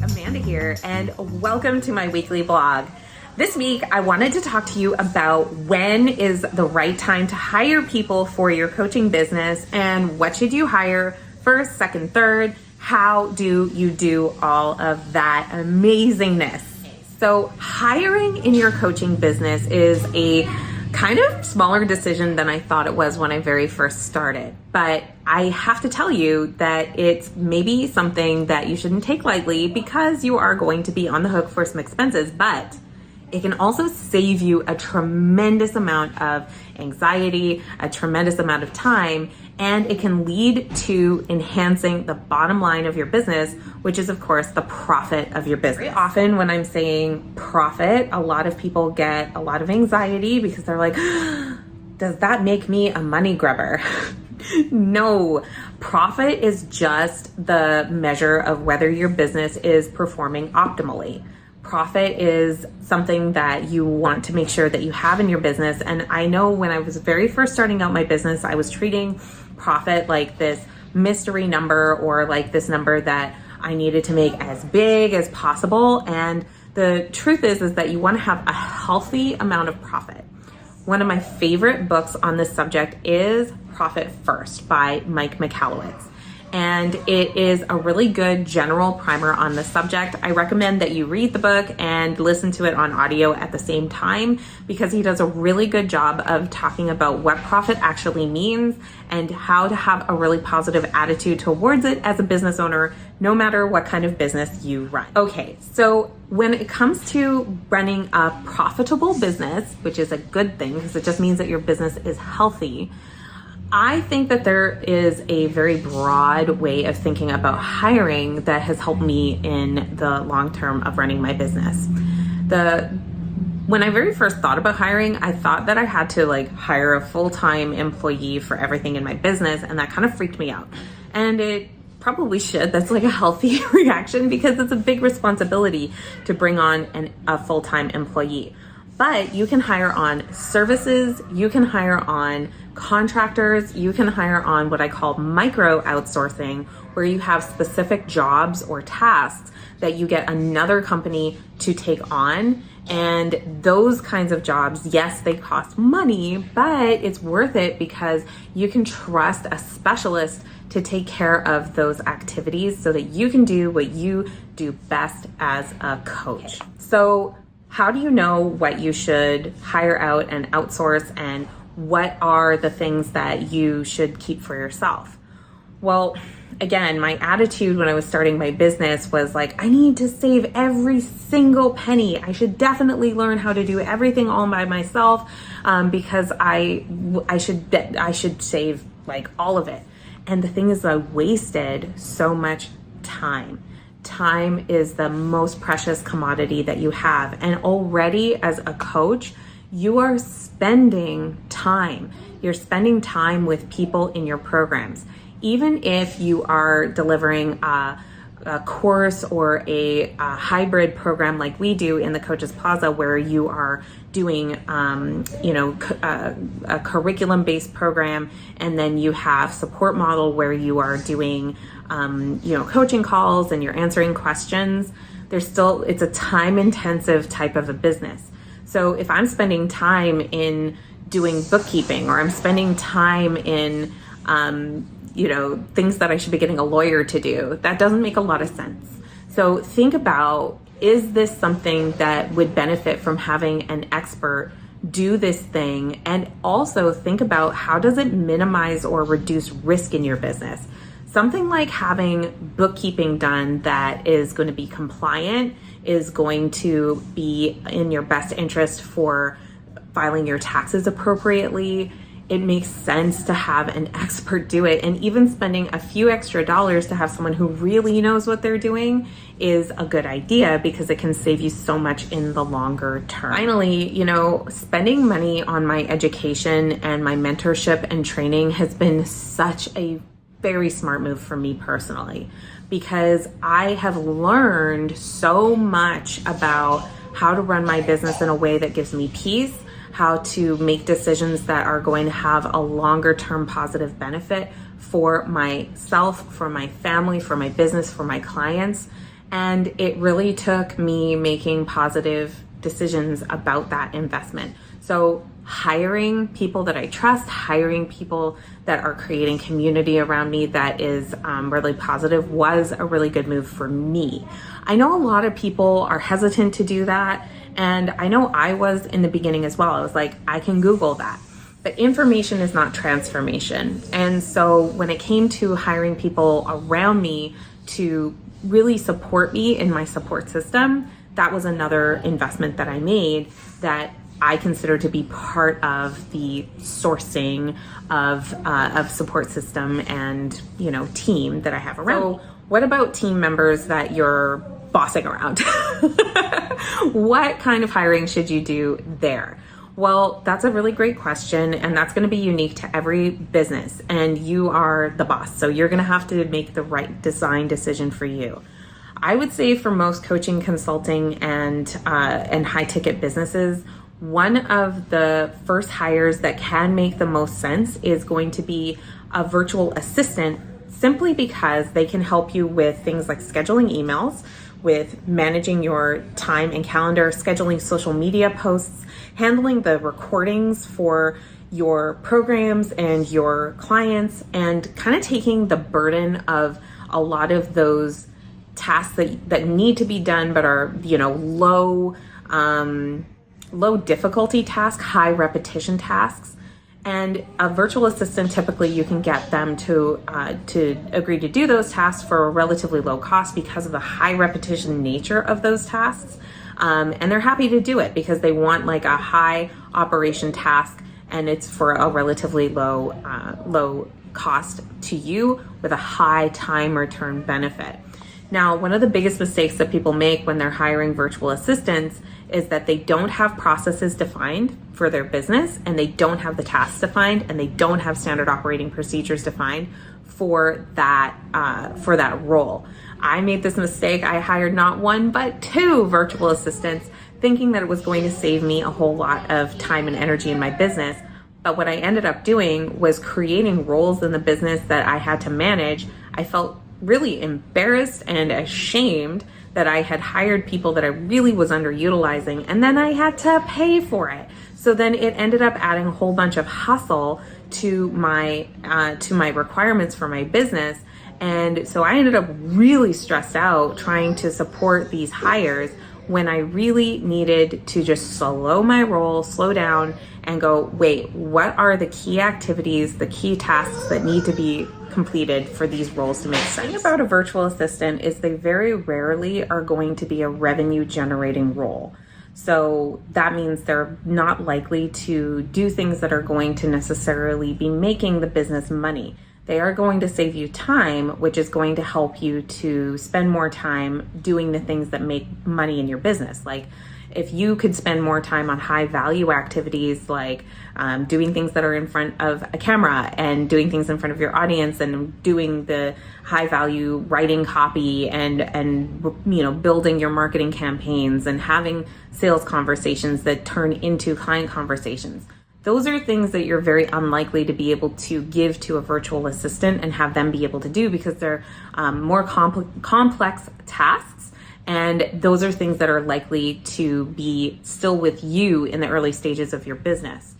Amanda here, and welcome to my weekly blog. This week, I wanted to talk to you about when is the right time to hire people for your coaching business and what should you hire first, second, third. How do you do all of that amazingness? So hiring in your coaching business is a kind of smaller decision than I thought it was when I very first started. But I have to tell you that it's maybe something that you shouldn't take lightly because you are going to be on the hook for some expenses, but it can also save you a tremendous amount of anxiety, a tremendous amount of time, and it can lead to enhancing the bottom line of your business, which is, of course, the profit of your business. Very often when I'm saying profit, a lot of people get a lot of anxiety because they're like, does that make me a money grubber? No, profit is just the measure of whether your business is performing optimally. Profit is something that you want to make sure that you have in your business. And I know when I was very first starting out my business, I was treating profit like this mystery number or like this number that I needed to make as big as possible. And the truth is that you want to have a healthy amount of profit. One of my favorite books on this subject is Profit First by Mike Michalowicz. And it is a really good general primer on the subject. I recommend that you read the book and listen to it on audio at the same time because he does a really good job of talking about what profit actually means and how to have a really positive attitude towards it as a business owner, no matter what kind of business you run. Okay, so when it comes to running a profitable business, which is a good thing because it just means that your business is healthy, I think that there is a very broad way of thinking about hiring that has helped me in the long term of running my business. When I very first thought about hiring, I thought that I had to hire a full-time employee for everything in my business, and that kind of freaked me out. And it probably should. That's a healthy reaction because it's a big responsibility to bring on a full-time employee. But you can hire on services, you can hire on contractors, you can hire on what I call micro outsourcing, where you have specific jobs or tasks that you get another company to take on. And those kinds of jobs, yes, they cost money, but it's worth it because you can trust a specialist to take care of those activities so that you can do what you do best as a coach. So how do you know what you should hire out and outsource, and what are the things that you should keep for yourself? Well, again, my attitude when I was starting my business was I need to save every single penny. I should definitely learn how to do everything all by myself because I should save all of it. And the thing is, I wasted so much time. Time is the most precious commodity that you have. And already as a coach, you are spending time. You're spending time with people in your programs. Even if you are delivering a course or a hybrid program like we do in the Coaches Plaza, where you are doing a curriculum-based program, and then you have support model where you are doing coaching calls and you're answering questions. It's a time-intensive type of a business. So if I'm spending time in doing bookkeeping, or I'm spending time in things that I should be getting a lawyer to do, that doesn't make a lot of sense. So think about, is this something that would benefit from having an expert do this thing? And also think about, how does it minimize or reduce risk in your business? Something like having bookkeeping done that is going to be compliant, is going to be in your best interest for filing your taxes appropriately. It makes sense to have an expert do it, and even spending a few extra dollars to have someone who really knows what they're doing is a good idea because it can save you so much in the longer term. Finally, spending money on my education and my mentorship and training has been such a very smart move for me personally, because I have learned so much about how to run my business in a way that gives me peace, how to make decisions that are going to have a longer term positive benefit for myself, for my family, for my business, for my clients. And it really took me making positive decisions about that investment. So hiring people that I trust, hiring people that are creating community around me that is really positive was a really good move for me. I know a lot of people are hesitant to do that. And I know I was in the beginning as well. I was like, I can Google that. But information is not transformation. And so when it came to hiring people around me to really support me in my support system, that was another investment that I made that I consider to be part of the sourcing of support system and, team that I have around. So what about team members that you're bossing around? What kind of hiring should you do there? Well, that's a really great question, and that's going to be unique to every business, and you are the boss, so you're going to have to make the right design decision for you. I would say for most coaching, consulting, and high-ticket businesses, one of the first hires that can make the most sense is going to be a virtual assistant, simply because they can help you with things like scheduling emails, with managing your time and calendar, scheduling social media posts, handling the recordings for your programs and your clients, and kind of taking the burden of a lot of those tasks that need to be done but are, low difficulty tasks, high repetition tasks. And a virtual assistant, typically you can get them to agree to do those tasks for a relatively low cost because of the high repetition nature of those tasks. And they're happy to do it because they want like a high operation task, and it's for a relatively low cost to you with a high time return benefit. Now, one of the biggest mistakes that people make when they're hiring virtual assistants is that they don't have processes defined for their business, and they don't have the tasks defined, and they don't have standard operating procedures defined for that role. I made this mistake. I hired not one, but two virtual assistants, thinking that it was going to save me a whole lot of time and energy in my business. But what I ended up doing was creating roles in the business that I had to manage. I felt really embarrassed and ashamed that I had hired people that I really was underutilizing, and then I had to pay for it. So then it ended up adding a whole bunch of hustle to my requirements for my business. And so I ended up really stressed out trying to support these hires when I really needed to just slow my roll, slow down, and go, wait, what are the key activities, the key tasks that need to be completed for these roles to make sense? The thing about a virtual assistant is they very rarely are going to be a revenue generating role. So that means they're not likely to do things that are going to necessarily be making the business money. They are going to save you time, which is going to help you to spend more time doing the things that make money in your business. Like if you could spend more time on high value activities, like doing things that are in front of a camera and doing things in front of your audience and doing the high value writing copy and building your marketing campaigns and having sales conversations that turn into client conversations. Those are things that you're very unlikely to be able to give to a virtual assistant and have them be able to do because they're more complex tasks. And those are things that are likely to be still with you in the early stages of your business.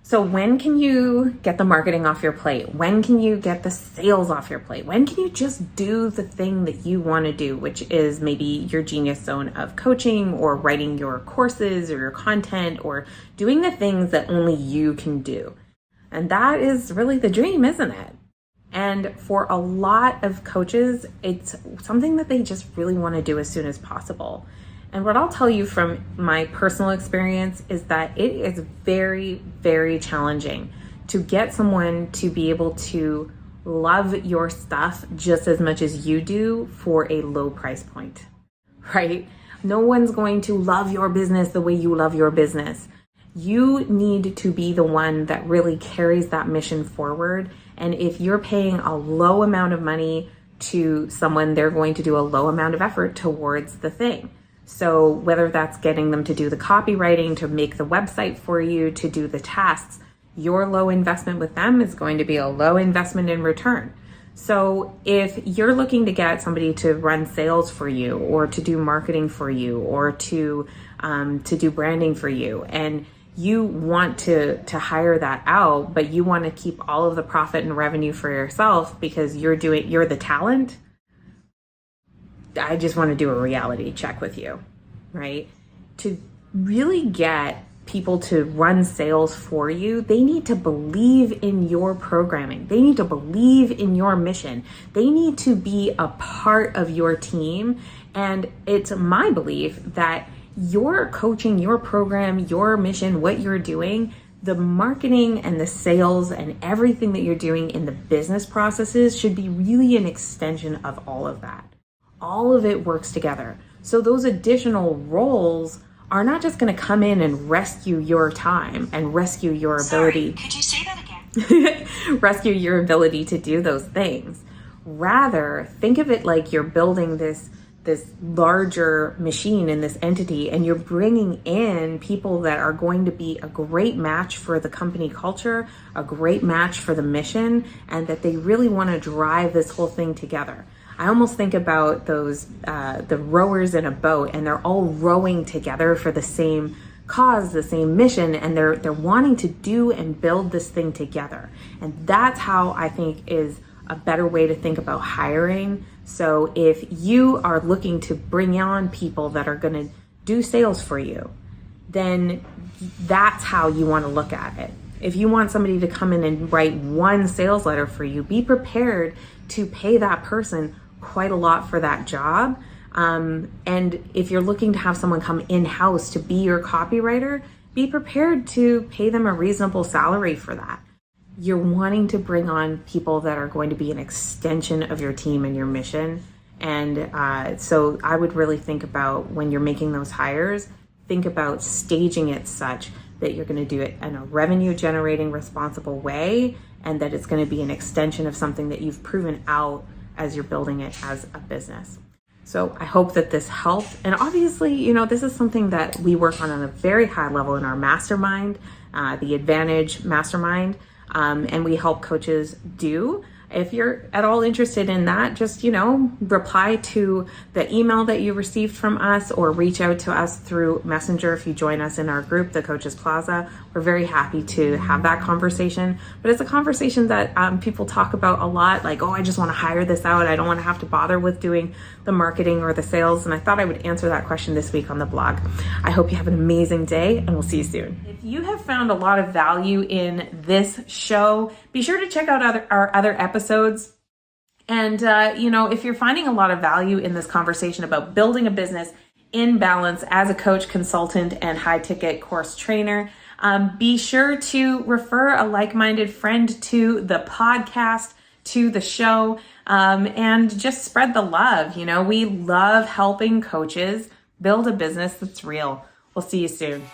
So when can you get the marketing off your plate? When can you get the sales off your plate? When can you just do the thing that you want to do, which is maybe your genius zone of coaching or writing your courses or your content or doing the things that only you can do? And that is really the dream, isn't it? And for a lot of coaches, it's something that they just really want to do as soon as possible. And what I'll tell you from my personal experience is that it is very, very challenging to get someone to be able to love your stuff just as much as you do for a low price point, right? No one's going to love your business the way you love your business. You need to be the one that really carries that mission forward. And if you're paying a low amount of money to someone, they're going to do a low amount of effort towards the thing. So whether that's getting them to do the copywriting, to make the website for you, to do the tasks, your low investment with them is going to be a low investment in return. So if you're looking to get somebody to run sales for you, or to do marketing for you, or to do branding for you, and you want to hire that out, but you want to keep all of the profit and revenue for yourself because you're the talent, I just want to do a reality check with you, right? To really get people to run sales for you, they need to believe in your programming. They need to believe in your mission. They need to be a part of your team. And it's my belief that your coaching, your program, your mission, what you're doing, the marketing and the sales and everything that you're doing in the business processes should be really an extension of all of that. All of it works together. So those additional roles are not just going to come in and rescue your time and rescue your ability. Could you say that again? Rescue your ability to do those things. Rather, think of it like you're building this larger machine in this entity, and you're bringing in people that are going to be a great match for the company culture, a great match for the mission, and that they really want to drive this whole thing together. I almost think about those, the rowers in a boat, and they're all rowing together for the same cause, the same mission, and they're wanting to do and build this thing together. And that's how I think is a better way to think about hiring. So if you are looking to bring on people that are going to do sales for you, then that's how you want to look at it. If you want somebody to come in and write one sales letter for you, be prepared to pay that person quite a lot for that job. And if you're looking to have someone come in-house to be your copywriter, be prepared to pay them a reasonable salary for that. You're wanting to bring on people that are going to be an extension of your team and your mission. And so I would really think about, when you're making those hires, think about staging it such that you're going to do it in a revenue generating, responsible way, and that it's going to be an extension of something that you've proven out as you're building it as a business. So I hope that this helped. And obviously, this is something that we work on a very high level in our mastermind, the Advantage Mastermind, and we help coaches do. If you're at all interested in that, just, reply to the email that you received from us, or reach out to us through Messenger if you join us in our group, the Coaches Plaza. We're very happy to have that conversation. But it's a conversation that people talk about a lot, like, oh, I just want to hire this out. I don't want to have to bother with doing the marketing or the sales. And I thought I would answer that question this week on the blog. I hope you have an amazing day, and we'll see you soon. If you have found a lot of value in this show, be sure to check out our other episodes. And, if you're finding a lot of value in this conversation about building a business in balance as a coach, consultant, and high ticket course trainer, be sure to refer a like-minded friend to the podcast, to the show, and just spread the love. We love helping coaches build a business that's real. We'll see you soon.